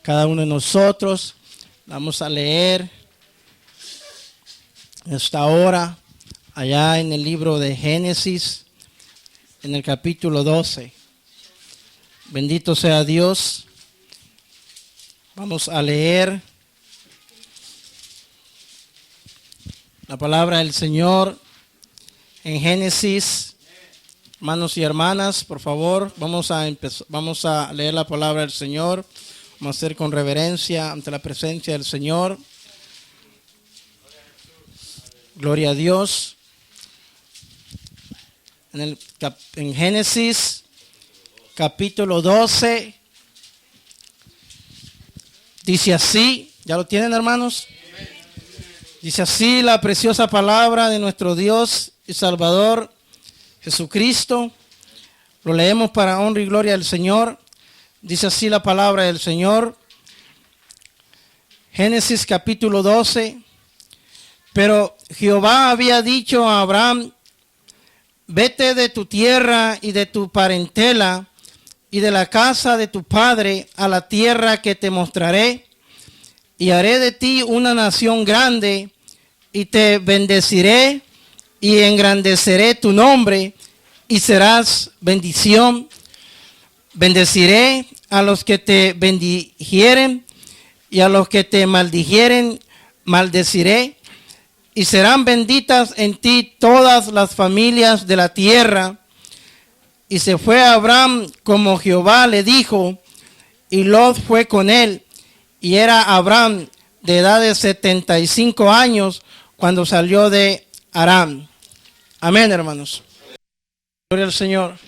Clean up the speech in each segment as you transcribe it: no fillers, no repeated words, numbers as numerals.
cada uno de nosotros. Vamos a leer esta hora allá en el libro de Génesis, en el capítulo 12. Bendito sea Dios. Vamos a leer la palabra del Señor en Génesis. Hermanos y hermanas, por favor, vamos a leer la palabra del Señor. Vamos a hacer con reverencia ante la presencia del Señor. Gloria a Dios. En Génesis, capítulo 12, dice así, ¿ya lo tienen, hermanos? Dice así la preciosa palabra de nuestro Dios y Salvador Jesucristo. Lo leemos para honra y gloria del Señor. Dice así la palabra del Señor. Génesis capítulo 12. Pero Jehová había dicho a Abraham: vete de tu tierra y de tu parentela y de la casa de tu padre a la tierra que te mostraré, y haré de ti una nación grande, y te bendeciré y engrandeceré tu nombre, y serás bendición. Bendeciré a los que te bendijeren, y a los que te maldijeren maldeciré, y serán benditas en ti todas las familias de la tierra. Y se fue Abraham como Jehová le dijo, y Lot fue con él, y era Abraham de edad de 75 años cuando salió de Aram. Amén, hermanos. Gloria al Señor.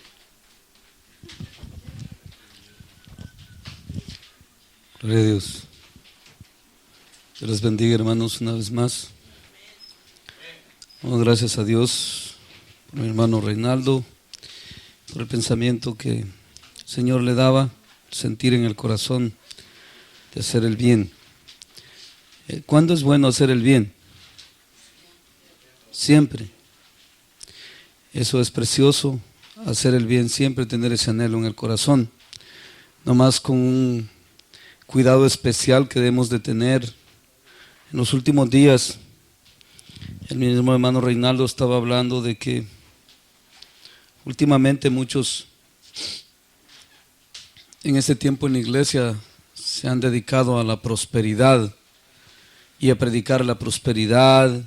Gloria a Dios. Dios les bendiga, hermanos, una vez más. Damos gracias a Dios por mi hermano Reinaldo, por el pensamiento que el Señor le daba, sentir en el corazón de hacer el bien. ¿Cuándo es bueno hacer el bien? Siempre. Eso es precioso, hacer el bien siempre, tener ese anhelo en el corazón. No más con un cuidado especial que debemos de tener. En los últimos días, el mismo hermano Reinaldo estaba hablando de que últimamente muchos en este tiempo en la iglesia se han dedicado a la prosperidad y a predicar la prosperidad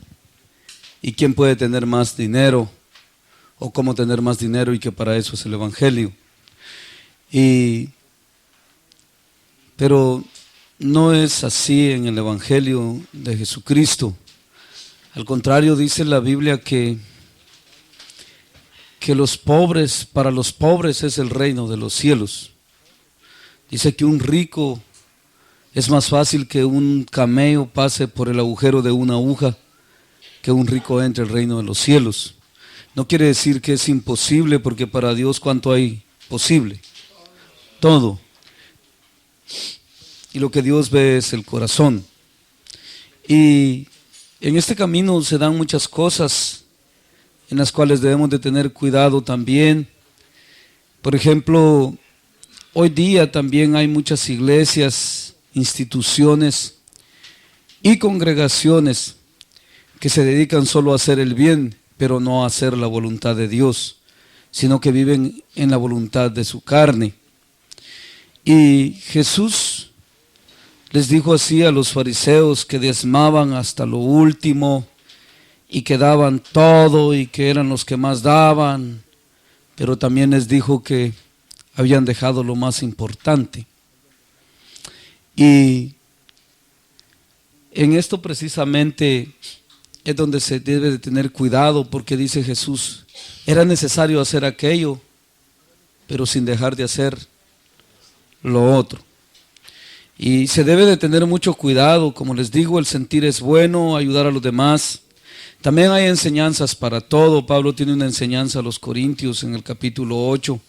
y quién puede tener más dinero o cómo tener más dinero, y que para eso es el evangelio. Pero no es así en el evangelio de Jesucristo. Al contrario, dice la Biblia que los pobres, para los pobres es el reino de los cielos. Dice que un rico es más fácil que un camello pase por el agujero de una aguja, que un rico entre el reino de los cielos. No quiere decir que es imposible, porque para Dios ¿cuánto hay posible? Todo. Y lo que Dios ve es el corazón. Y en este camino se dan muchas cosas en las cuales debemos de tener cuidado también. Por ejemplo, hoy día también hay muchas iglesias, instituciones y congregaciones que se dedican solo a hacer el bien, pero no a hacer la voluntad de Dios, sino que viven en la voluntad de su carne. Y Jesús les dijo así a los fariseos, que diezmaban hasta lo último y que daban todo y que eran los que más daban, pero también les dijo que habían dejado lo más importante. Y en esto precisamente es donde se debe de tener cuidado, porque dice Jesús, era necesario hacer aquello, pero sin dejar de hacer lo otro. Y se debe de tener mucho cuidado. Como les digo, el sentir es bueno, ayudar a los demás. También hay enseñanzas para todo. Pablo tiene una enseñanza a los Corintios en el capítulo 8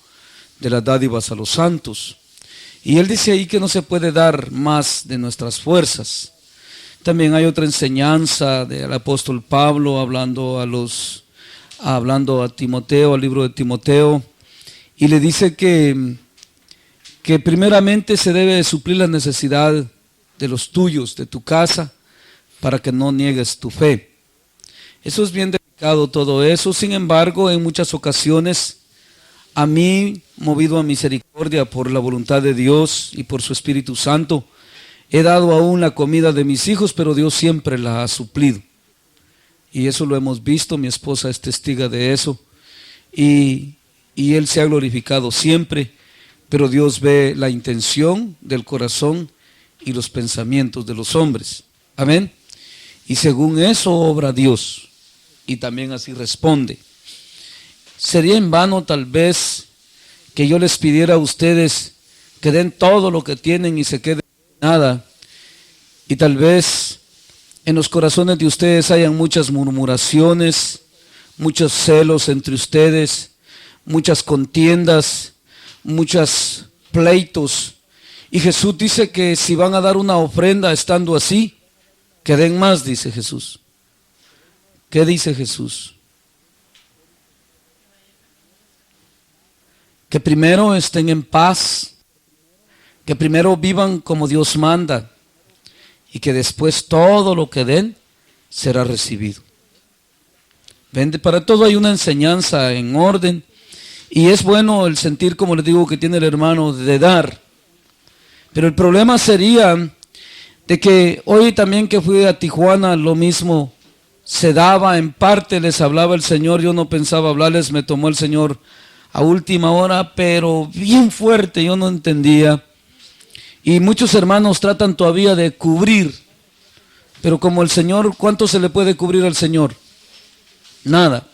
de las dádivas a los santos. Y él dice ahí que no se puede dar más de nuestras fuerzas. También hay otra enseñanza del apóstol Pablo hablando a Timoteo, al libro de Timoteo, y le dice que que primeramente se debe suplir la necesidad de los tuyos, de tu casa, para que no niegues tu fe. Eso es bien delicado todo eso. Sin embargo, en muchas ocasiones, a mí, movido a misericordia por la voluntad de Dios y por su Espíritu Santo, he dado aún la comida de mis hijos, pero Dios siempre la ha suplido. Y eso lo hemos visto, mi esposa es testiga de eso. Y Él se ha glorificado siempre, pero Dios ve la intención del corazón y los pensamientos de los hombres. Amén. Y según eso obra Dios, y también así responde. Sería en vano tal vez que yo les pidiera a ustedes que den todo lo que tienen y se queden sin nada, y tal vez en los corazones de ustedes hayan muchas murmuraciones, muchos celos entre ustedes, muchas contiendas, muchos pleitos. Y Jesús dice que si van a dar una ofrenda estando así, que den más, dice Jesús. ¿Qué dice Jesús? Que primero estén en paz, que primero vivan como Dios manda y que después todo lo que den será recibido. ¿Ven? Para todo hay una enseñanza en orden y es bueno el sentir, como les digo, que tiene el hermano de dar. Pero el problema sería de que hoy también que fui a Tijuana, lo mismo se daba, en parte les hablaba el Señor, yo no pensaba hablarles, me tomó el Señor a última hora, pero bien fuerte, yo no entendía. Y muchos hermanos tratan todavía de cubrir, pero como el Señor, ¿cuánto se le puede cubrir al Señor? Nada.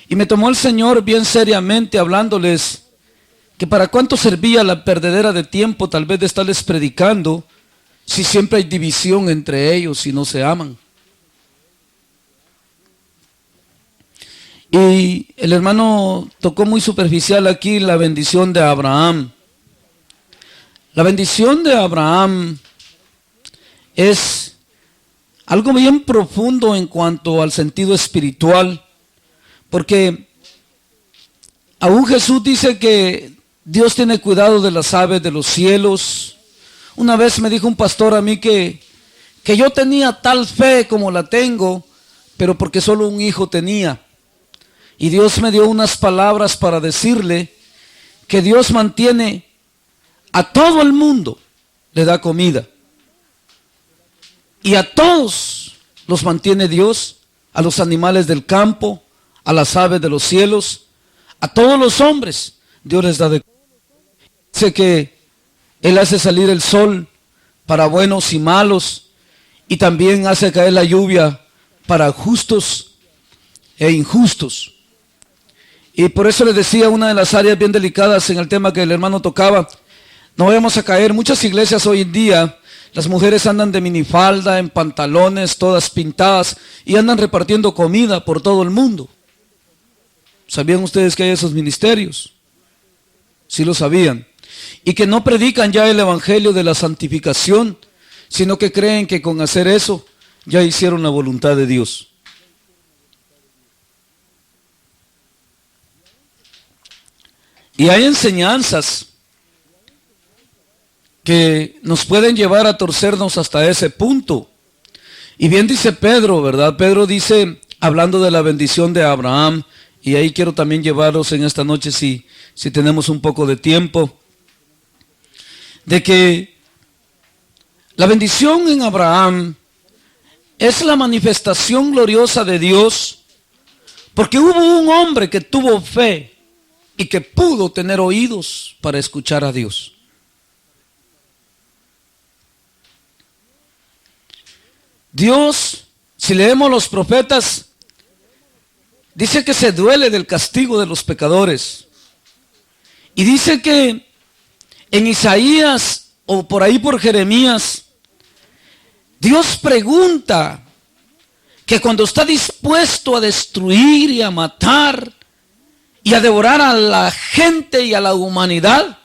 Y me tomó el Señor bien seriamente hablándoles que para cuánto servía la perdedera de tiempo tal vez de estarles predicando si siempre hay división entre ellos y no se aman. Y el hermano tocó muy superficial aquí la bendición de Abraham. La bendición de Abraham es algo bien profundo en cuanto al sentido espiritual, porque aún Jesús dice que Dios tiene cuidado de las aves de los cielos. Una vez me dijo un pastor a mí que yo tenía tal fe como la tengo, pero porque solo un hijo tenía. Y Dios me dio unas palabras para decirle que Dios mantiene a todo el mundo, le da comida. Y a todos los mantiene Dios, a los animales del campo, a las aves de los cielos, a todos los hombres, Dios les da de comer. Dice que Él hace salir el sol para buenos y malos, y también hace caer la lluvia para justos e injustos. Y por eso les decía, una de las áreas bien delicadas en el tema que el hermano tocaba, no vayamos a caer. Muchas iglesias hoy en día, las mujeres andan de minifalda, en pantalones, todas pintadas, y andan repartiendo comida por todo el mundo. ¿Sabían ustedes que hay esos ministerios? Sí lo sabían. Y que no predican ya el evangelio de la santificación, sino que creen que con hacer eso ya hicieron la voluntad de Dios. Y hay enseñanzas que nos pueden llevar a torcernos hasta ese punto. Y bien dice Pedro, ¿verdad? Pedro dice, hablando de la bendición de Abraham, y ahí quiero también llevarlos en esta noche si tenemos un poco de tiempo, de que la bendición en Abraham es la manifestación gloriosa de Dios, porque hubo un hombre que tuvo fe y que pudo tener oídos para escuchar a Dios. Dios, si leemos los profetas, dice que se duele del castigo de los pecadores. Y dice que en Isaías o por ahí por Jeremías, Dios pregunta que cuando está dispuesto a destruir y a matar y a devorar a la gente y a la humanidad,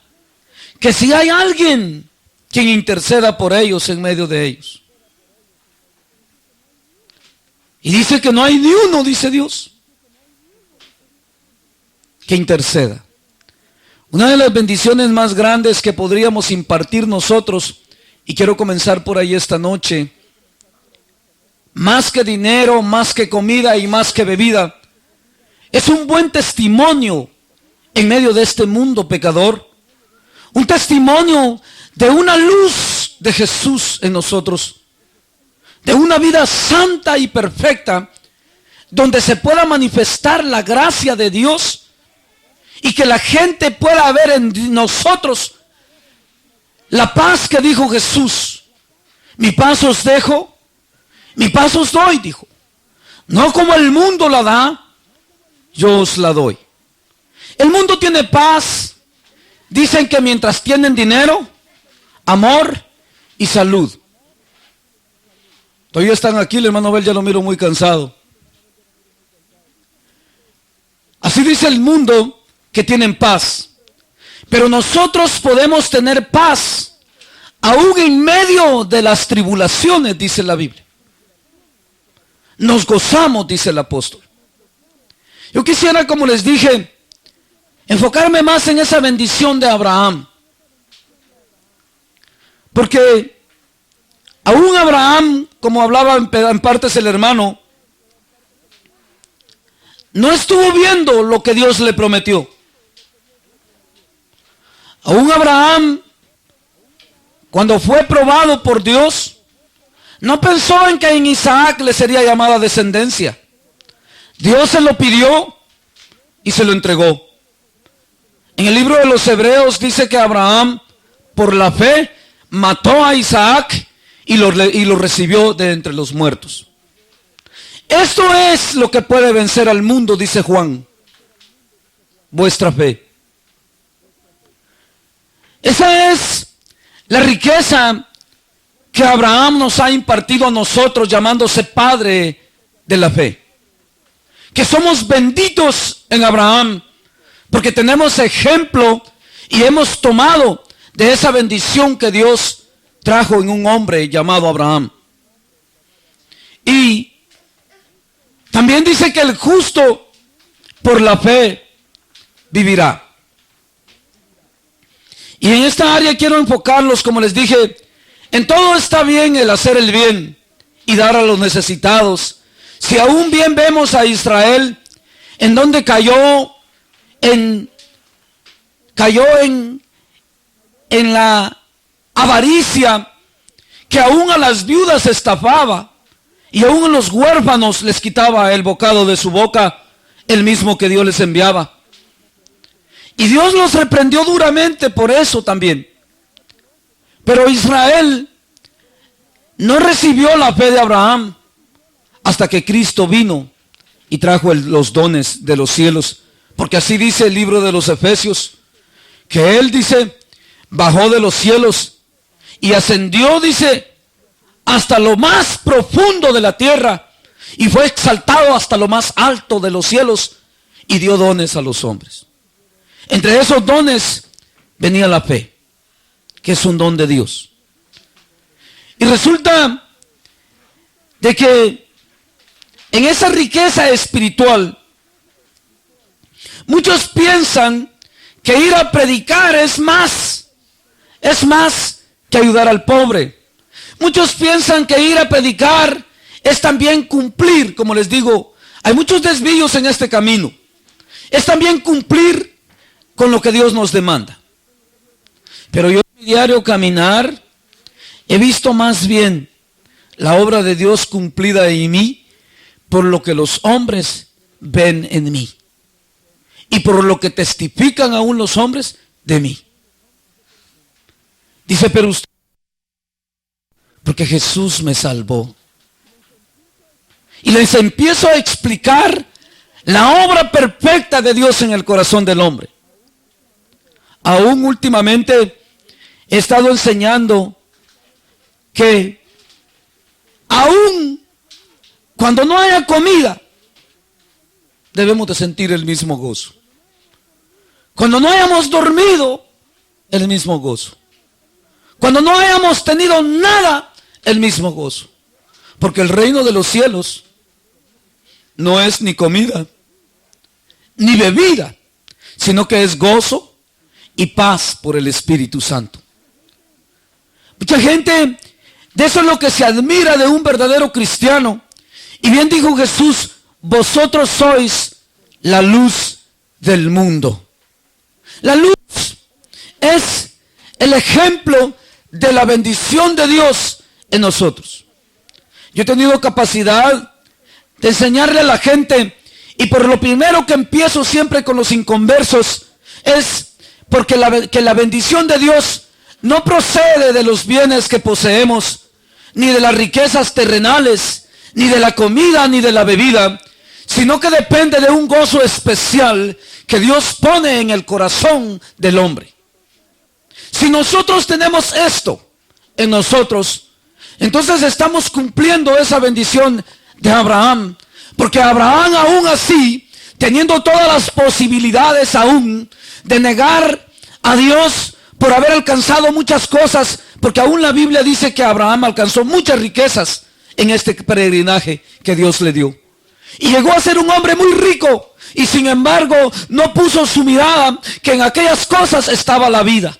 que si hay alguien quien interceda por ellos en medio de ellos. Y dice que no hay ni uno, dice Dios, que interceda. Una de las bendiciones más grandes que podríamos impartir nosotros, y quiero comenzar por ahí esta noche, más que dinero, más que comida y más que bebida, es un buen testimonio en medio de este mundo pecador, un testimonio de una luz de Jesús en nosotros, de una vida santa y perfecta, donde se pueda manifestar la gracia de Dios y que la gente pueda ver en nosotros la paz que dijo Jesús. Mi paz os dejo, mi paz os doy, dijo. No como el mundo la da, yo os la doy. El mundo tiene paz. Dicen que mientras tienen dinero, amor y salud. Todavía están aquí, el hermano Abel ya lo miro muy cansado. Así dice el mundo que tienen paz. Pero nosotros podemos tener paz aún en medio de las tribulaciones, dice la Biblia. Nos gozamos, dice el apóstol. Yo quisiera, como les dije, enfocarme más en esa bendición de Abraham. Porque aún Abraham, como hablaba en partes el hermano, no estuvo viendo lo que Dios le prometió. Aún Abraham, cuando fue probado por Dios, no pensó en que en Isaac le sería llamada descendencia. Dios se lo pidió y se lo entregó. En el libro de los Hebreos dice que Abraham, por la fe, mató a Isaac y lo recibió de entre los muertos. Esto es lo que puede vencer al mundo, dice Juan. Vuestra fe. Esa es la riqueza que Abraham nos ha impartido a nosotros, llamándose Padre de la fe. Que somos benditos en Abraham, porque tenemos ejemplo y hemos tomado de esa bendición que Dios trajo en un hombre llamado Abraham. Y también dice que el justo por la fe vivirá. Y en esta área quiero enfocarlos, como les dije, en todo está bien el hacer el bien y dar a los necesitados. Si aún bien vemos a Israel, en donde cayó en la avaricia, que aún a las viudas estafaba y aún a los huérfanos les quitaba el bocado de su boca, el mismo que Dios les enviaba. Y Dios los reprendió duramente por eso también. Pero Israel no recibió la fe de Abraham hasta que Cristo vino y trajo los dones de los cielos. Porque así dice el libro de los Efesios, que Él, dice, bajó de los cielos y ascendió, dice, hasta lo más profundo de la tierra y fue exaltado hasta lo más alto de los cielos y dio dones a los hombres. Entre esos dones venía la fe, que es un don de Dios. Y resulta de que en esa riqueza espiritual, muchos piensan que ir a predicar es más que ayudar al pobre. Muchos piensan que ir a predicar es también cumplir, como les digo, hay muchos desvíos en este camino. Es también cumplir con lo que Dios nos demanda. Pero yo en mi diario caminar he visto más bien la obra de Dios cumplida en mí por lo que los hombres ven en mí y por lo que testifican aún los hombres de mí. Dice, pero usted, porque Jesús me salvó. Y les empiezo a explicar la obra perfecta de Dios en el corazón del hombre. Aún últimamente he estado enseñando que aún cuando no haya comida, debemos de sentir el mismo gozo. Cuando no hayamos dormido, el mismo gozo. Cuando no hayamos tenido nada, el mismo gozo. Porque el reino de los cielos no es ni comida, ni bebida, sino que es gozo y paz por el Espíritu Santo. Mucha gente, de eso es lo que se admira de un verdadero cristiano. Y bien dijo Jesús, vosotros sois la luz del mundo. La luz es el ejemplo de la bendición de Dios en nosotros. Yo he tenido capacidad de enseñarle a la gente, y por lo primero que empiezo siempre con los inconversos es porque la bendición de Dios no procede de los bienes que poseemos, ni de las riquezas terrenales, ni de la comida, ni de la bebida, sino que depende de un gozo especial que Dios pone en el corazón del hombre. Si nosotros tenemos esto en nosotros, entonces estamos cumpliendo esa bendición de Abraham, porque Abraham aún así, teniendo todas las posibilidades aún de negar a Dios por haber alcanzado muchas cosas, porque aún la Biblia dice que Abraham alcanzó muchas riquezas en este peregrinaje que Dios le dio. Y llegó a ser un hombre muy rico, y sin embargo no puso su mirada que en aquellas cosas estaba la vida.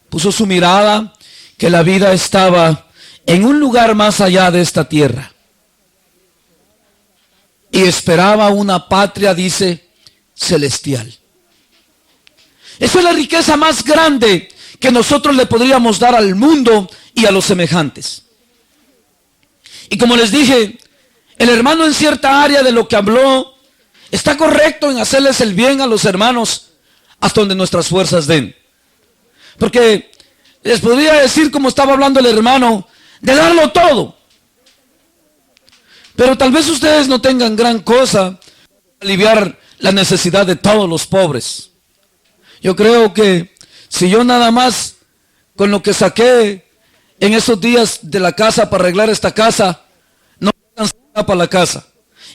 Puso su mirada que la vida estaba en un lugar más allá de esta tierra. Y esperaba una patria, dice, celestial. Esa es la riqueza más grande que nosotros le podríamos dar al mundo y a los semejantes. Y como les dije, el hermano en cierta área de lo que habló está correcto en hacerles el bien a los hermanos hasta donde nuestras fuerzas den. Porque les podría decir, como estaba hablando el hermano, de darlo todo. Pero tal vez ustedes no tengan gran cosa para aliviar la necesidad de todos los pobres. Yo creo que si yo nada más con lo que saqué en esos días de la casa para arreglar esta casa, no alcanza para la casa.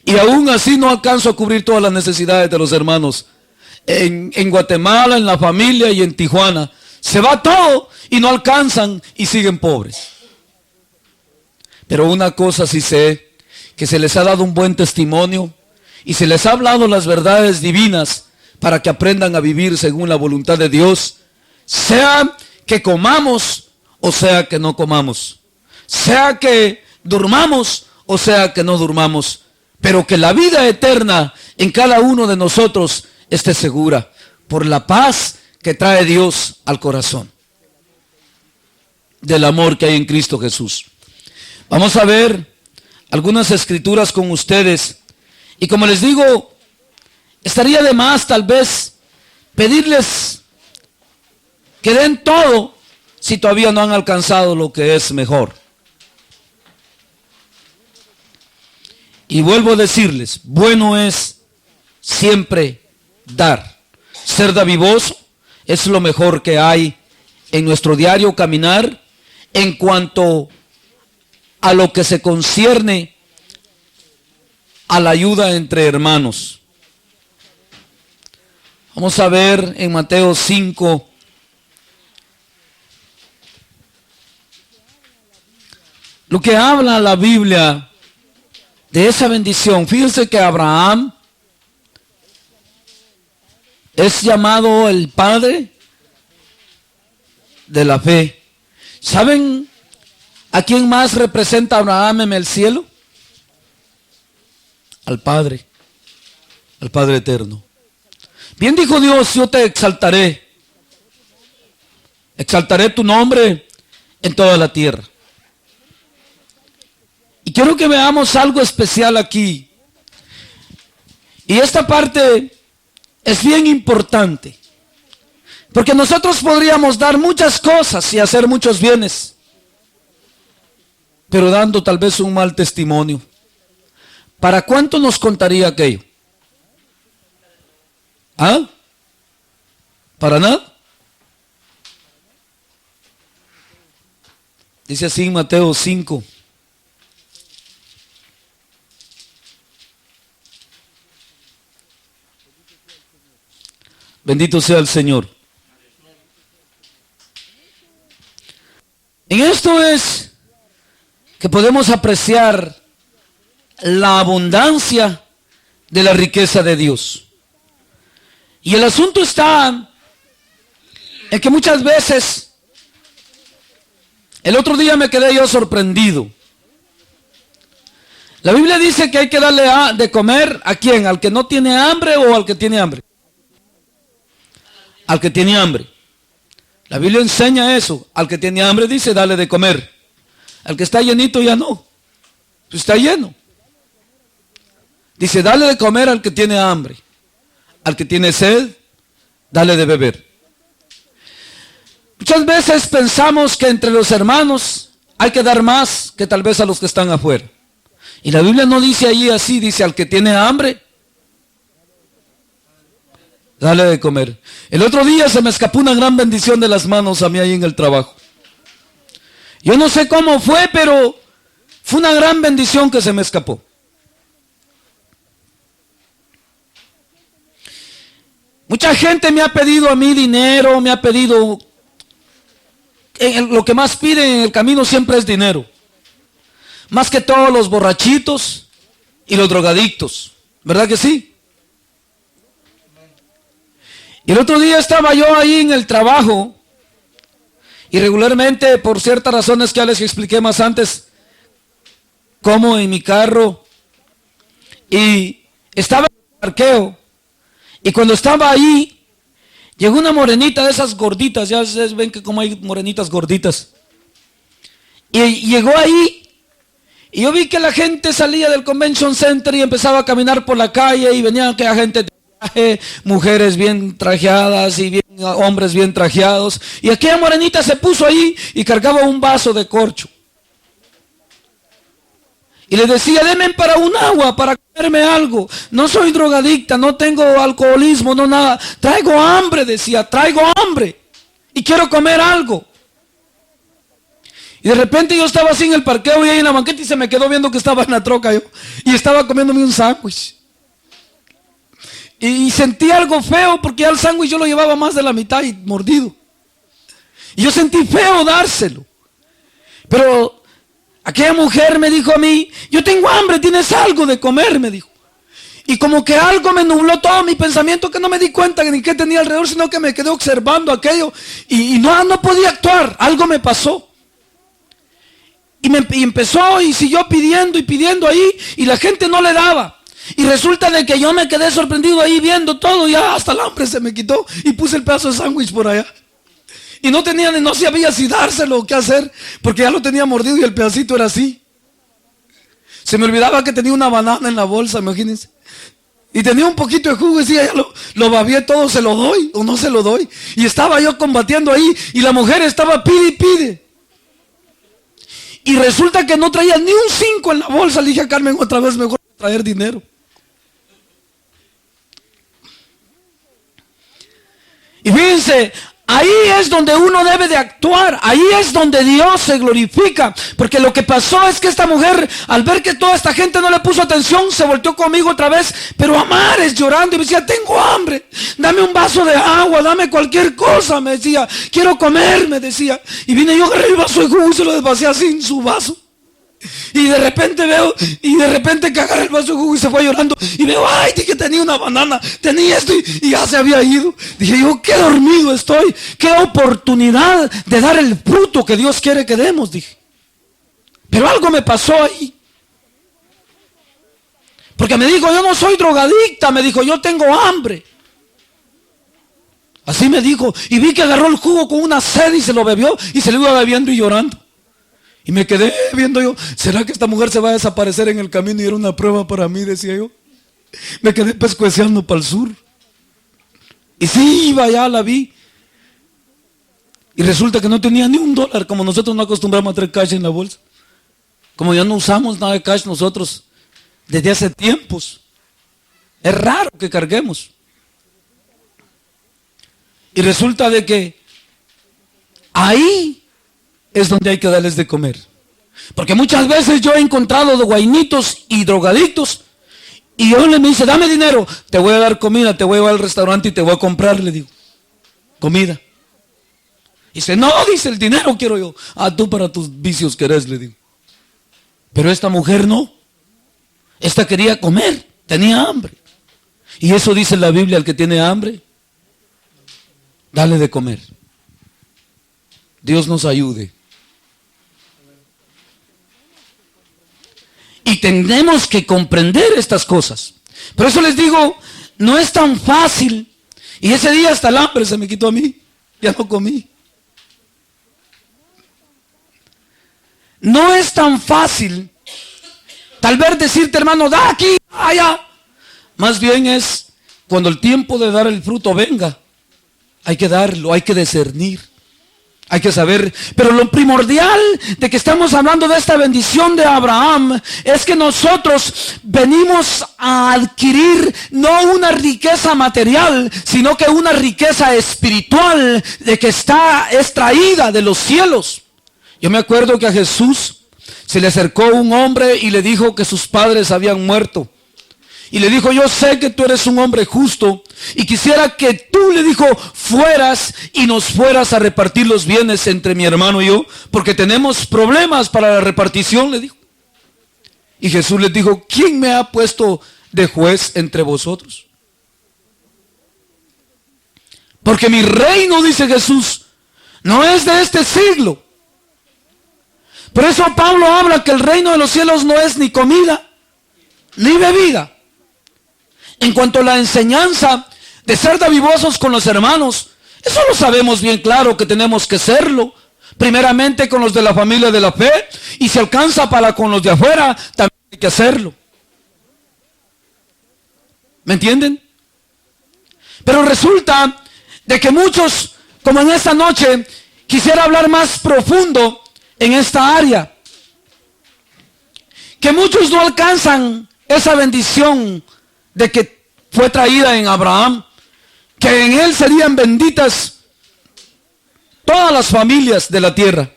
Y aún así no alcanzo a cubrir todas las necesidades de los hermanos. En Guatemala, en la familia y en Tijuana. Se va todo y no alcanzan y siguen pobres. Pero una cosa sí sé, que se les ha dado un buen testimonio y se les ha hablado las verdades divinas para que aprendan a vivir según la voluntad de Dios, sea que comamos o sea que no comamos, sea que durmamos o sea que no durmamos, pero que la vida eterna en cada uno de nosotros esté segura por la paz que trae Dios al corazón del amor que hay en Cristo Jesús. Vamos a ver algunas escrituras con ustedes, y como les digo, estaría de más tal vez pedirles que den todo si todavía no han alcanzado lo que es mejor. Y vuelvo a decirles, bueno es siempre dar. Ser dadivoso es lo mejor que hay en nuestro diario caminar en cuanto a lo que se concierne a la ayuda entre hermanos. Vamos a ver en Mateo 5, lo que habla la Biblia de esa bendición. Fíjense que Abraham es llamado el padre de la fe. ¿Saben a quién más representa Abraham en el cielo? Al Padre eterno. Bien dijo Dios, yo te exaltaré tu nombre en toda la tierra. Y quiero que veamos algo especial aquí. Y esta parte es bien importante, porque nosotros podríamos dar muchas cosas y hacer muchos bienes, pero dando tal vez un mal testimonio. ¿Para cuánto nos contaría aquello? ¿Ah? ¿Para nada? Dice así en Mateo 5. Bendito sea el Señor. En esto es que podemos apreciar la abundancia de la riqueza de Dios. Y el asunto está en que muchas veces, el otro día me quedé yo sorprendido. La Biblia dice que hay que darle de comer ¿a quién? ¿Al que no tiene hambre o al que tiene hambre? Al que tiene hambre. La Biblia enseña eso. Al que tiene hambre dice dale de comer. Al que está llenito ya no. Pues está lleno. Dice dale de comer al que tiene hambre. Al que tiene sed, dale de beber. Muchas veces pensamos que entre los hermanos hay que dar más que tal vez a los que están afuera. Y la Biblia no dice allí así, dice al que tiene hambre, dale de comer. El otro día se me escapó una gran bendición de las manos a mí ahí en el trabajo. Yo no sé cómo fue, pero fue una gran bendición que se me escapó. Mucha gente me ha pedido a mí dinero, me ha pedido, lo que más piden en el camino siempre es dinero. Más que todos los borrachitos y los drogadictos, ¿verdad que sí? Y el otro día estaba yo ahí en el trabajo y regularmente por ciertas razones que ya les expliqué más antes, como en mi carro y estaba en el parqueo y cuando estaba ahí llegó una morenita de esas gorditas, ya ustedes ven que como hay morenitas gorditas y llegó ahí. Y yo vi que la gente salía del Convention Center y empezaba a caminar por la calle y venía aquella gente de traje, mujeres bien trajeadas y hombres bien trajeados. Y aquella morenita se puso ahí y cargaba un vaso de corcho. Y le decía, denme para un agua, para comerme algo. No soy drogadicta, no tengo alcoholismo, no nada. Traigo hambre, decía, traigo hambre. Y quiero comer algo. Y de repente yo estaba así en el parqueo y ahí en la banqueta y se me quedó viendo que estaba en la troca yo. Y estaba comiéndome un sándwich. Y sentí algo feo porque ya el sándwich yo lo llevaba más de la mitad y mordido. Y yo sentí feo dárselo. Pero aquella mujer me dijo a mí, yo tengo hambre, ¿tienes algo de comer? Me dijo. Y como que algo me nubló todo mi pensamiento que no me di cuenta ni qué tenía alrededor, sino que me quedé observando aquello. Y no podía actuar, algo me pasó. Y empezó y siguió pidiendo y pidiendo ahí y la gente no le daba. Y resulta de que yo me quedé sorprendido ahí viendo todo y ya hasta el hambre se me quitó y puse el pedazo de sándwich por allá. Y no sabía si dárselo o qué hacer porque ya lo tenía mordido y el pedacito era así. Se me olvidaba que tenía una banana en la bolsa, imagínense. Y tenía un poquito de jugo y decía, ya lo babié todo, ¿se lo doy o no se lo doy? Y estaba yo combatiendo ahí y la mujer estaba pide y pide. Y resulta que no traía ni un 5 en la bolsa. Le dije a Carmen otra vez, mejor traer dinero. Y fíjense, ahí es donde uno debe de actuar. Ahí es donde Dios se glorifica. Porque lo que pasó es que esta mujer, al ver que toda esta gente no le puso atención, se volteó conmigo otra vez, pero a mares llorando y me decía, tengo hambre, dame un vaso de agua, dame cualquier cosa, me decía, quiero comer, me decía. Y vine yo, agarré el vaso de jugo y se lo desvacié así en su vaso. Y de repente que agarra el vaso de jugo y se fue llorando. Y veo, ay, dije que tenía una banana, tenía esto y ya se había ido. Dije yo, qué dormido estoy, qué oportunidad de dar el fruto que Dios quiere que demos, dije. Pero algo me pasó ahí. Porque me dijo, yo no soy drogadicta, me dijo, yo tengo hambre. Así me dijo. Y vi que agarró el jugo con una sed y se lo bebió y se lo iba bebiendo y llorando. Y me quedé viendo yo, ¿será que esta mujer se va a desaparecer en el camino? Y era una prueba para mí, decía yo. Me quedé pescueceando para el sur. Y sí, iba allá, la vi. Y resulta que no tenía ni $1, como nosotros no acostumbramos a traer cash en la bolsa. Como ya no usamos nada de cash nosotros desde hace tiempos. Es raro que carguemos. Y resulta de que ahí es donde hay que darles de comer. Porque muchas veces yo he encontrado guainitos y drogadictos y yo me dice, dame dinero, te voy a dar comida, te voy a llevar al restaurante y te voy a comprar, le digo, comida. Y dice, no, dice, el dinero quiero yo. Ah, tú para tus vicios querés, le digo. Pero esta mujer no. Esta quería comer, tenía hambre. Y eso dice la Biblia, el que tiene hambre, Dale de comer. Dios nos ayude. Y tenemos que comprender estas cosas. Por eso les digo, no es tan fácil. Y ese día hasta el hambre se me quitó a mí. Ya no comí. No es tan fácil. Tal vez decirte, hermano, da aquí, allá. Más bien es cuando el tiempo de dar el fruto venga. Hay que darlo, hay que discernir. Hay que saber, pero lo primordial de que estamos hablando de esta bendición de Abraham es que nosotros venimos a adquirir no una riqueza material, sino que una riqueza espiritual de que es traída de los cielos. Yo me acuerdo que a Jesús se le acercó un hombre y le dijo que sus padres habían muerto. Y le dijo, yo sé que tú eres un hombre justo y quisiera que tú, le dijo, fueras y nos fueras a repartir los bienes entre mi hermano y yo, porque tenemos problemas para la repartición, le dijo. Y Jesús les dijo, ¿quién me ha puesto de juez entre vosotros? Porque mi reino, dice Jesús, no es de este siglo. Por eso Pablo habla que el reino de los cielos no es ni comida ni bebida. En cuanto a la enseñanza de ser dadivosos con los hermanos, eso lo sabemos bien claro que tenemos que serlo. Primeramente con los de la familia de la fe, y si alcanza para con los de afuera, también hay que hacerlo. ¿Me entienden? Pero resulta de que muchos, como en esta noche, quisiera hablar más profundo en esta área. Que muchos no alcanzan esa bendición de que fue traída en Abraham, que en él serían benditas todas las familias de la tierra.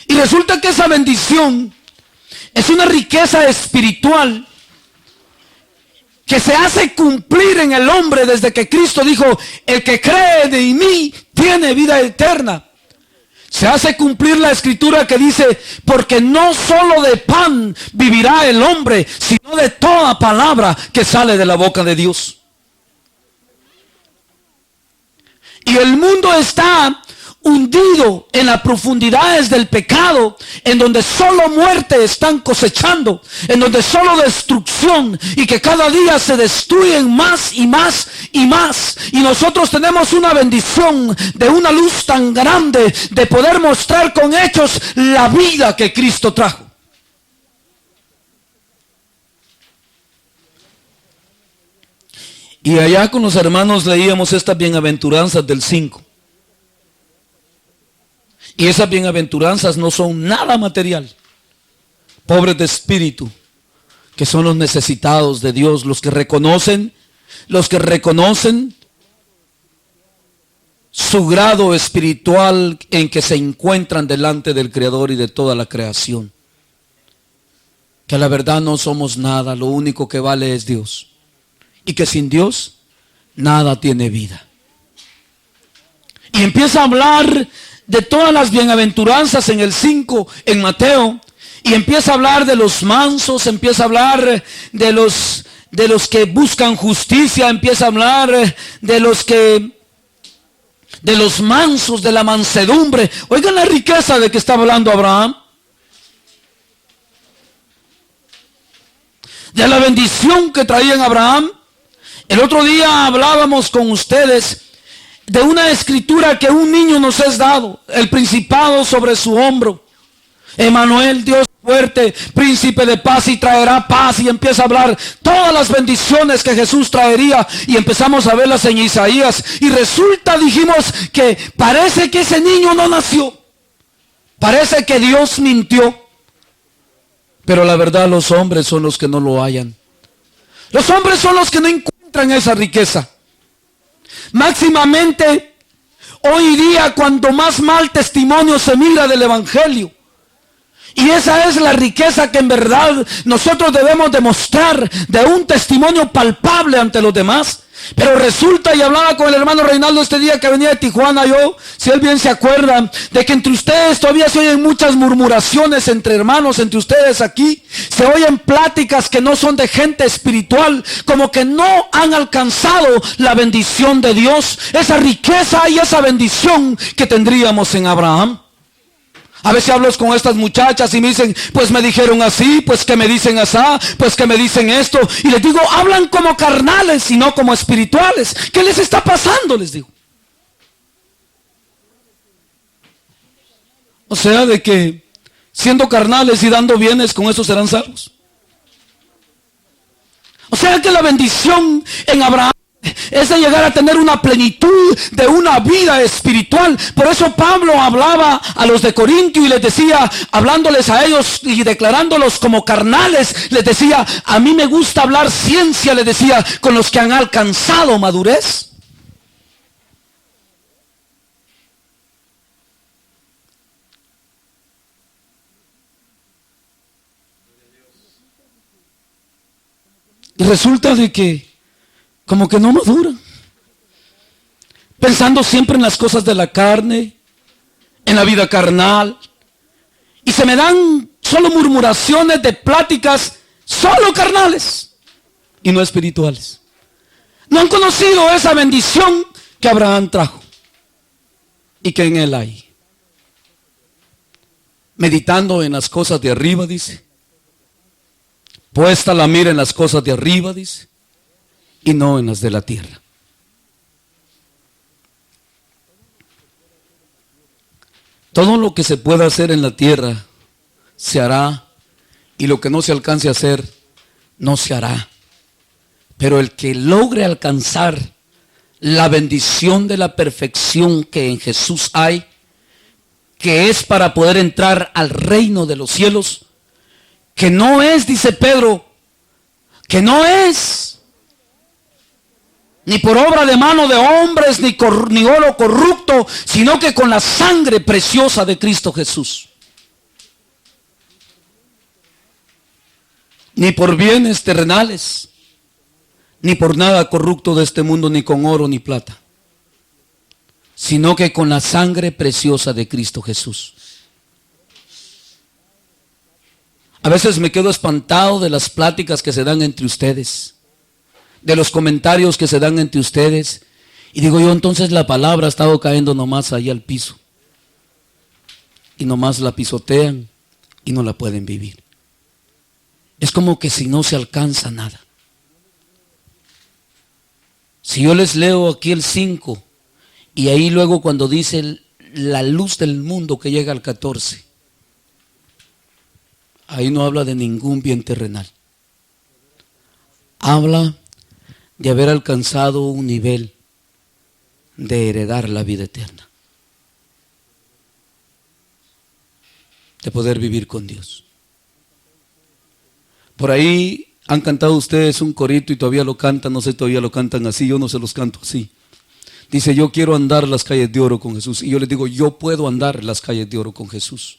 Y resulta que esa bendición es una riqueza espiritual que se hace cumplir en el hombre desde que Cristo dijo, el que cree en mí tiene vida eterna. Se hace cumplir la escritura que dice, porque no solo de pan vivirá el hombre, sino de toda palabra que sale de la boca de Dios. Y el mundo está hundido en las profundidades del pecado, en donde solo muerte están cosechando, en donde solo destrucción, y que cada día se destruyen más y más y más. Y nosotros tenemos una bendición de una luz tan grande de poder mostrar con hechos la vida que Cristo trajo. Y allá con los hermanos leíamos estas bienaventuranzas del 5. Y esas bienaventuranzas no son nada material. Pobres de espíritu, que son los necesitados de Dios, los que reconocen su grado espiritual en que se encuentran delante del Creador y de toda la creación. Que a la verdad no somos nada, lo único que vale es Dios. Y que sin Dios nada tiene vida. Y empieza a hablar de todas las bienaventuranzas en el 5, en Mateo, y empieza a hablar de los mansos, empieza a hablar de los que buscan justicia, empieza a hablar de los mansos, de la mansedumbre. Oigan la riqueza de que está hablando Abraham. De la bendición que traía en Abraham. El otro día hablábamos con ustedes de una escritura que un niño nos es dado, el principado sobre su hombro. Emmanuel, Dios fuerte, príncipe de paz, y traerá paz, y empieza a hablar todas las bendiciones que Jesús traería, y empezamos a verlas en Isaías, y resulta, dijimos, que parece que ese niño no nació, parece que Dios mintió, pero la verdad los hombres son los que no lo hallan. Los hombres son los que no encuentran esa riqueza. Máximamente hoy día, cuando más mal testimonio se mira del evangelio, y esa es la riqueza que en verdad nosotros debemos demostrar, de un testimonio palpable ante los demás, Pero resulta, y hablaba con el hermano Reinaldo este día que venía de Tijuana, yo, si él bien se acuerda, de que entre ustedes todavía se oyen muchas murmuraciones entre hermanos, entre ustedes aquí. Se oyen pláticas que no son de gente espiritual, como que no han alcanzado la bendición de Dios, esa riqueza y esa bendición que tendríamos en Abraham. A veces hablo con estas muchachas y me dicen, pues me dijeron así, pues que me dicen así, pues que me dicen esto. Y les digo, hablan como carnales y no como espirituales. ¿Qué les está pasando? Les digo. O sea, de que siendo carnales y dando bienes, con eso serán salvos. O sea que la bendición en Abraham es de llegar a tener una plenitud de una vida espiritual. Por eso Pablo hablaba a los de Corintio y les decía, hablándoles a ellos y declarándolos como carnales, les decía, a mí me gusta hablar ciencia, les decía, con los que han alcanzado madurez. Y resulta de que como que no maduran, pensando siempre en las cosas de la carne, en la vida carnal, y se me dan solo murmuraciones de pláticas solo carnales y no espirituales. No han conocido esa bendición que Abraham trajo y que en él hay. Meditando en las cosas de arriba, dice, puesta la mira en las cosas de arriba, dice, y no en las de la tierra. Todo lo que se pueda hacer en la tierra se hará, y lo que no se alcance a hacer no se hará. Pero el que logre alcanzar la bendición de la perfección que en Jesús hay, que es para poder entrar al reino de los cielos, que no es, dice Pedro, que no es ni por obra de mano de hombres, ni oro corrupto, sino que con la sangre preciosa de Cristo Jesús. Ni por bienes terrenales, ni por nada corrupto de este mundo, ni con oro ni plata, sino que con la sangre preciosa de Cristo Jesús. A veces me quedo espantado de las pláticas que se dan entre ustedes, de los comentarios que se dan entre ustedes, y digo yo, entonces la palabra ha estado cayendo nomás ahí al piso, y nomás la pisotean y no la pueden vivir. Es como que si no se alcanza nada. Si yo les leo aquí el 5, y ahí luego cuando dice la luz del mundo que llega al 14, ahí no habla de ningún bien terrenal. Habla de haber alcanzado un nivel de heredar la vida eterna, de poder vivir con Dios. Por ahí han cantado ustedes un corito y todavía lo cantan, no sé, todavía lo cantan así, yo no se los canto así. Dice, yo quiero andar las calles de oro con Jesús. Y yo les digo, yo puedo andar las calles de oro con Jesús.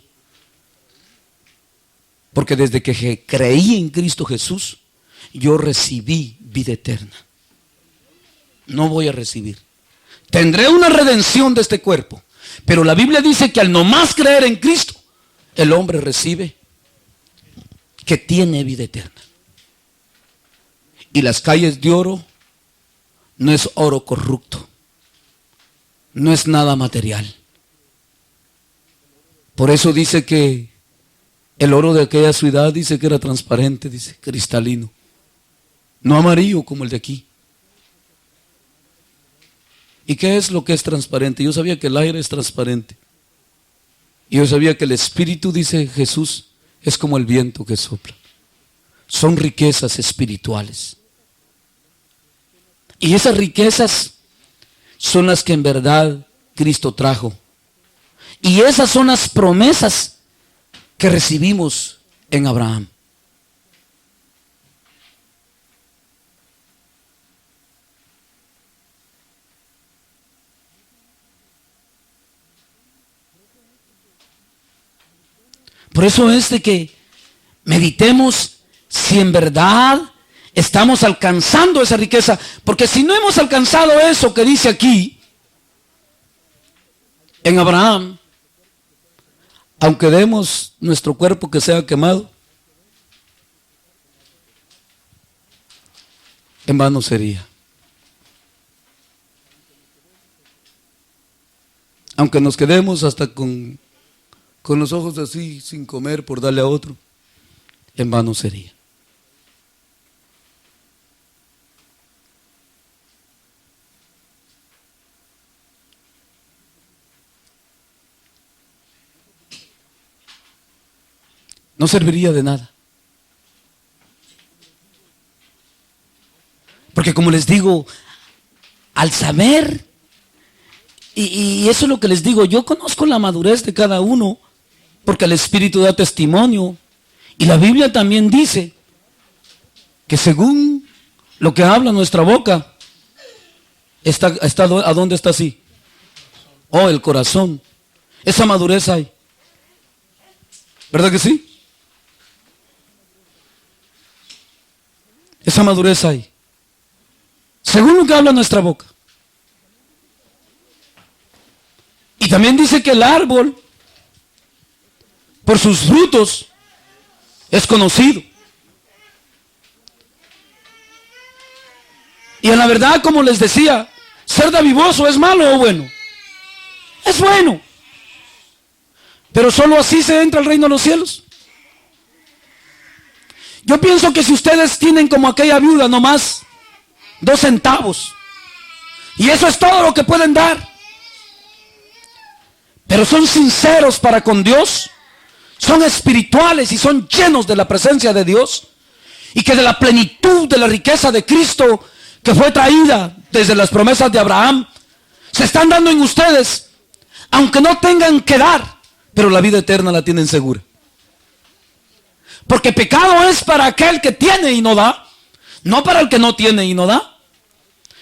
Porque desde que creí en Cristo Jesús, yo recibí vida eterna. No voy a recibir. Tendré una redención de este cuerpo. Pero la Biblia dice que al nomás creer en Cristo, el hombre recibe que tiene vida eterna. Y las calles de oro no es oro corrupto. No es nada material. Por eso dice que el oro de aquella ciudad, dice que era transparente, dice, cristalino. No amarillo como el de aquí. ¿Y qué es lo que es transparente? Yo sabía que el aire es transparente. Y yo sabía que el Espíritu, dice Jesús, es como el viento que sopla. Son riquezas espirituales. Y esas riquezas son las que en verdad Cristo trajo. Y esas son las promesas que recibimos en Abraham. Por eso es de que meditemos si en verdad estamos alcanzando esa riqueza. Porque si no hemos alcanzado eso que dice aquí, en Abraham, aunque demos nuestro cuerpo que sea quemado, en vano sería. Aunque nos quedemos hasta con los ojos así, sin comer por darle a otro, en vano sería. No serviría de nada. Porque como les digo, al saber, y eso es lo que les digo, yo conozco la madurez de cada uno, porque el Espíritu da testimonio. Y la Biblia también dice que según lo que habla nuestra boca, ¿a dónde está así? Oh, el corazón. Esa madurez hay. ¿Verdad que sí? Esa madurez hay. Según lo que habla nuestra boca. Y también dice que el árbol, por sus frutos, es conocido. Y en la verdad, como les decía, ser dadivoso ¿es malo o bueno? Es bueno. Pero solo así se entra al reino de los cielos. Yo pienso que si ustedes tienen como aquella viuda nomás 2 centavos, y eso es todo lo que pueden dar, pero son sinceros para con Dios, son espirituales y son llenos de la presencia de Dios, y que de la plenitud de la riqueza de Cristo que fue traída desde las promesas de Abraham, se están dando en ustedes, aunque no tengan que dar, pero la vida eterna la tienen segura. Porque pecado es para aquel que tiene y no da, no para el que no tiene y no da,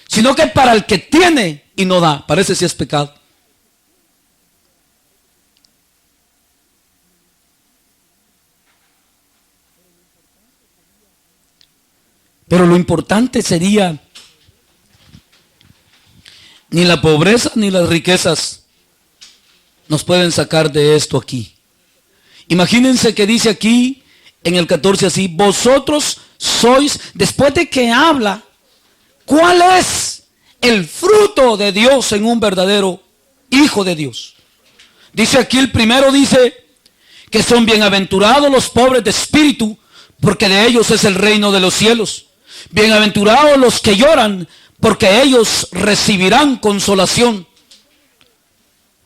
sino que para el que tiene y no da, parece si es pecado. Pero lo importante sería, ni la pobreza ni las riquezas nos pueden sacar de esto aquí. Imagínense que dice aquí en el 14 así, vosotros sois, después de que habla, ¿cuál es el fruto de Dios en un verdadero hijo de Dios? Dice aquí el primero, dice que son bienaventurados los pobres de espíritu, porque de ellos es el reino de los cielos. Bienaventurados los que lloran, porque ellos recibirán consolación.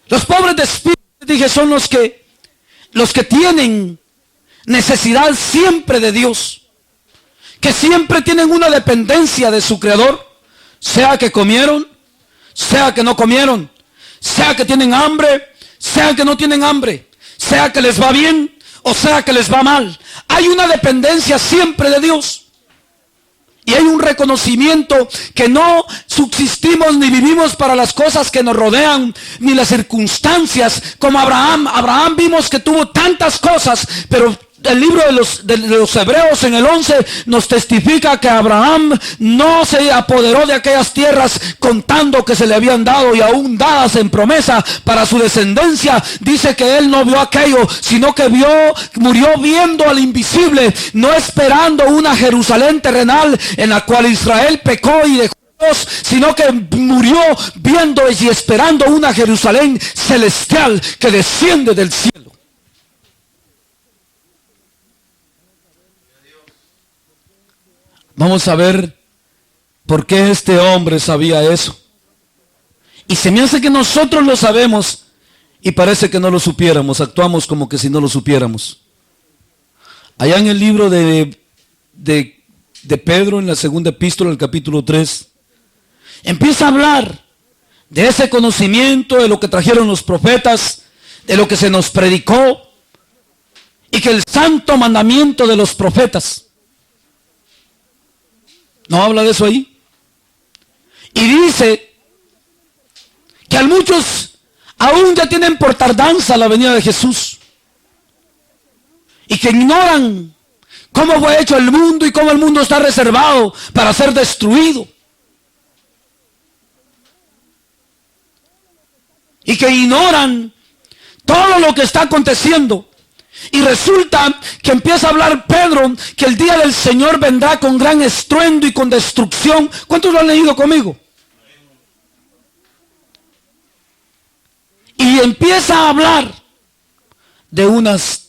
Los pobres de espíritu, dije, son los que tienen necesidad siempre de Dios, que siempre tienen una dependencia de su Creador, sea que comieron, sea que no comieron, sea que tienen hambre, sea que no tienen hambre, sea que les va bien o sea que les va mal. Hay una dependencia siempre de Dios. Y hay un reconocimiento que no subsistimos ni vivimos para las cosas que nos rodean, ni las circunstancias, como Abraham. Abraham vimos que tuvo tantas cosas, pero el libro de los Hebreos en el 11 nos testifica que Abraham no se apoderó de aquellas tierras contando que se le habían dado y aún dadas en promesa para su descendencia. Dice que él no vio aquello, sino que murió viendo al invisible, no esperando una Jerusalén terrenal en la cual Israel pecó y dejó Dios, sino que murió viendo y esperando una Jerusalén celestial que desciende del cielo. Vamos a ver por qué este hombre sabía eso. Y se me hace que nosotros lo sabemos y parece que no lo supiéramos. Actuamos como que si no lo supiéramos. Allá en el libro de Pedro, en la segunda epístola, el capítulo 3, empieza a hablar de ese conocimiento, de lo que trajeron los profetas, de lo que se nos predicó, y que el santo mandamiento de los profetas. ¿No habla de eso ahí? Y dice que a muchos aún ya tienen por tardanza la venida de Jesús. Y que ignoran cómo fue hecho el mundo y cómo el mundo está reservado para ser destruido. Y que ignoran todo lo que está aconteciendo. Y resulta que empieza a hablar Pedro que el día del Señor vendrá con gran estruendo y con destrucción. ¿Cuántos lo han leído conmigo? Y empieza a hablar de un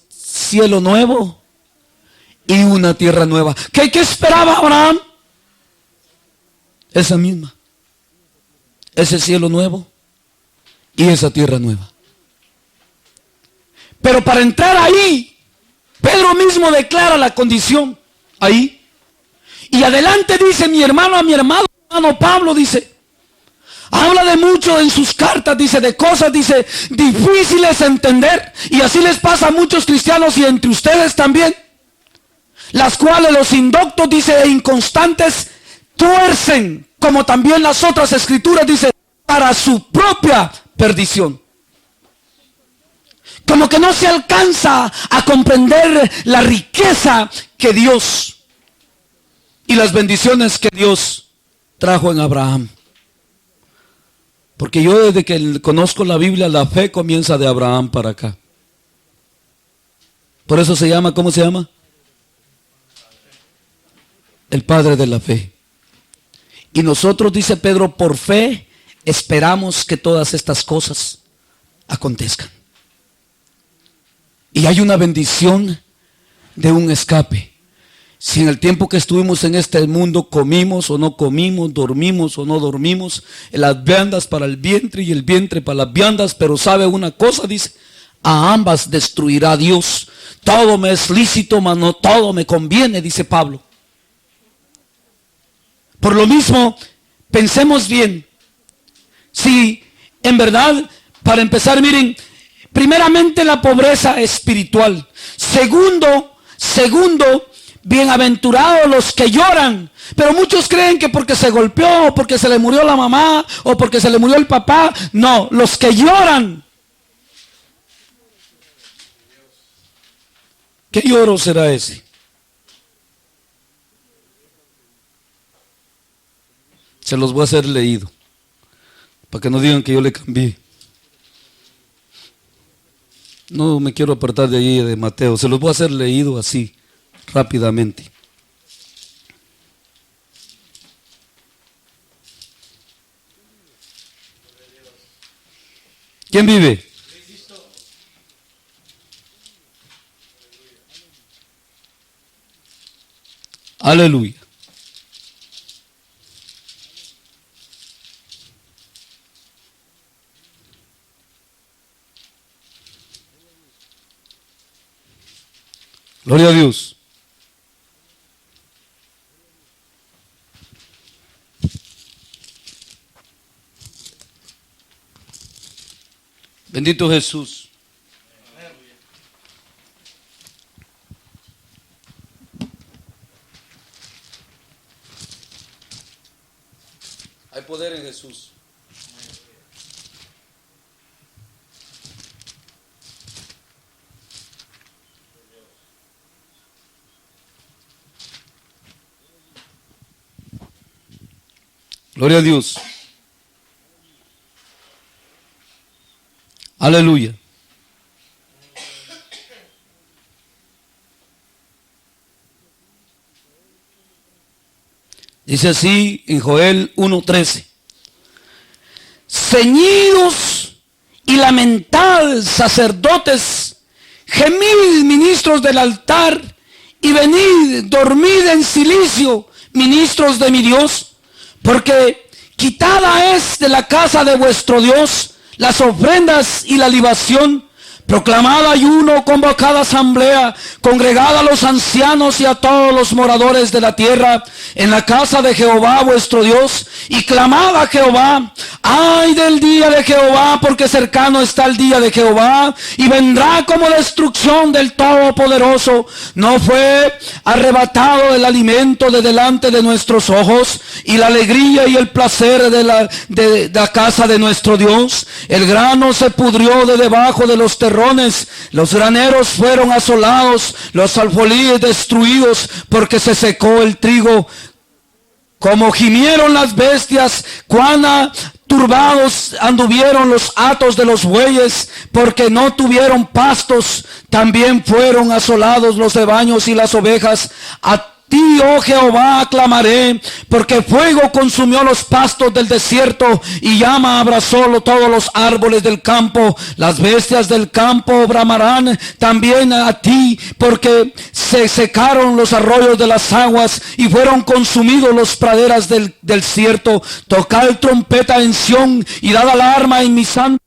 cielo nuevo y una tierra nueva. ¿Qué esperaba Abraham? Esa misma. Ese cielo nuevo y esa tierra nueva. Pero para entrar ahí, Pedro mismo declara la condición ahí. Y adelante dice mi hermano Pablo, dice, habla de mucho en sus cartas, dice, de cosas, dice, difíciles de entender. Y así les pasa a muchos cristianos y entre ustedes también. Las cuales los indoctos, dice, e inconstantes tuercen, como también las otras escrituras, dice, para su propia perdición. Como que no se alcanza a comprender la riqueza que Dios y las bendiciones que Dios trajo en Abraham. Porque yo desde que conozco la Biblia, la fe comienza de Abraham para acá. Por eso se llama, ¿cómo se llama? El padre de la fe. Y nosotros, dice Pedro, por fe esperamos que todas estas cosas acontezcan. Y hay una bendición de un escape. Si en el tiempo que estuvimos en este mundo comimos o no comimos, dormimos o no dormimos, las viandas para el vientre y el vientre para las viandas, pero sabe una cosa, dice, a ambas destruirá Dios. Todo me es lícito, mas no todo me conviene, dice Pablo. Por lo mismo, pensemos bien. Si en verdad, para empezar, miren, primeramente la pobreza espiritual. Segundo, bienaventurados los que lloran. Pero muchos creen que porque se golpeó, o porque se le murió la mamá, o porque se le murió el papá. No, los que lloran. ¿Qué lloro será ese? Se los voy a hacer leído, para que no digan que yo le cambié. No me quiero apartar de ahí de Mateo, se los voy a hacer leído así, rápidamente. ¿Quién vive? Aleluya. Gloria a Dios. Bendito Jesús. Hay poder en Jesús. Gloria a Dios. Aleluya. Dice así en Joel 1:13. Ceñidos y lamentad, sacerdotes, gemid, ministros del altar, y venid, dormid en silicio, ministros de mi Dios, porque quitada es de la casa de vuestro Dios las ofrendas y la libación. Proclamada ayuno, convocada asamblea, congregada a los ancianos y a todos los moradores de la tierra en la casa de Jehová vuestro Dios, y clamad a Jehová. Ay del día de Jehová, porque cercano está el día de Jehová, y vendrá como destrucción del Todopoderoso. No fue arrebatado el alimento de delante de nuestros ojos, y la alegría y el placer de la casa de nuestro Dios. El grano se pudrió de debajo de los terrones terrones, los graneros fueron asolados, los alfolíes destruidos, porque se secó el trigo. Como gimieron las bestias, cuán turbados anduvieron los hatos de los bueyes, porque no tuvieron pastos. También fueron asolados los rebaños y las ovejas. A ti, oh Jehová, clamaré, porque fuego consumió los pastos del desierto y llama abrazó todos los árboles del campo. Las bestias del campo bramarán también a ti, porque se secaron los arroyos de las aguas y fueron consumidos los praderas del desierto. Tocad trompeta en Sión y dad alarma en mi santo